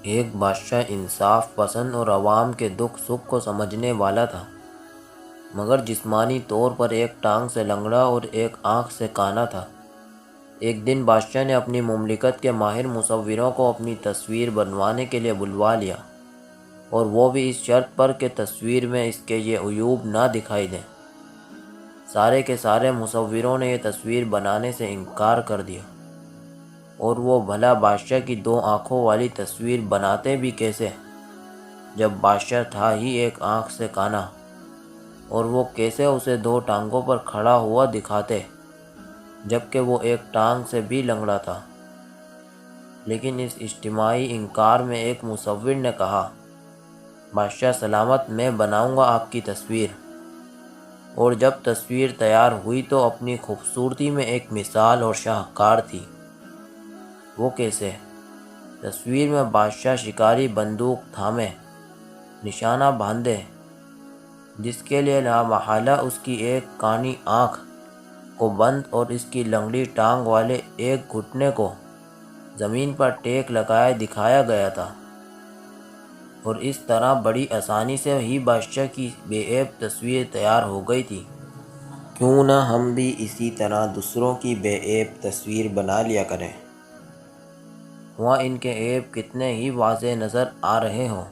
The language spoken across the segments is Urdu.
ایک بادشاہ انصاف پسند اور عوام کے دکھ سکھ کو سمجھنے والا تھا، مگر جسمانی طور پر ایک ٹانگ سے لنگڑا اور ایک آنکھ سے کانا تھا۔ ایک دن بادشاہ نے اپنی مملکت کے ماہر مصوروں کو اپنی تصویر بنوانے کے لیے بلوا لیا، اور وہ بھی اس شرط پر کہ تصویر میں اس کے یہ عیوب نہ دکھائی دیں۔ سارے کے سارے مصوروں نے یہ تصویر بنانے سے انکار کر دیا، اور وہ بھلا بادشاہ کی 2 آنکھوں والی تصویر بناتے بھی کیسے، جب بادشاہ تھا ہی ایک آنکھ سے کانا، اور وہ کیسے اسے 2 ٹانگوں پر کھڑا ہوا دکھاتے جبکہ وہ ایک ٹانگ سے بھی لنگڑا تھا۔ لیکن اس اجتماعی انکار میں ایک مصور نے کہا، بادشاہ سلامت، میں بناؤں گا آپ کی تصویر۔ اور جب تصویر تیار ہوئی تو اپنی خوبصورتی میں ایک مثال اور شاہکار تھی۔ وہ کیسے؟ تصویر میں بادشاہ شکاری بندوق تھامے، نشانہ باندھے، جس کے لیے لامحالہ اس کی ایک کانی آنکھ کو بند اور اس کی لنگڑی ٹانگ والے ایک گھٹنے کو زمین پر ٹیک لگائے دکھایا گیا تھا، اور اس طرح بڑی آسانی سے ہی بادشاہ کی بے عیب تصویر تیار ہو گئی تھی۔ کیوں نہ ہم بھی اسی طرح دوسروں کی بے عیب تصویر بنا لیا کریں، وہاں ان کے عیب کتنے ہی واضح نظر آ رہے ہوں۔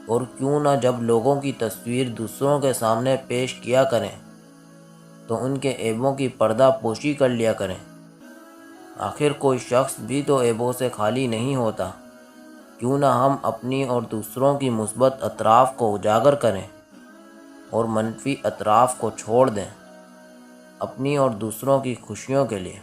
اور کیوں نہ جب لوگوں کی تصویر دوسروں کے سامنے پیش کیا کریں تو ان کے عیبوں کی پردہ پوشی کر لیا کریں۔ آخر کوئی شخص بھی تو عیبوں سے خالی نہیں ہوتا۔ کیوں نہ ہم اپنی اور دوسروں کی مثبت اطراف کو اجاگر کریں اور منفی اطراف کو چھوڑ دیں، اپنی اور دوسروں کی خوشیوں کے لیے۔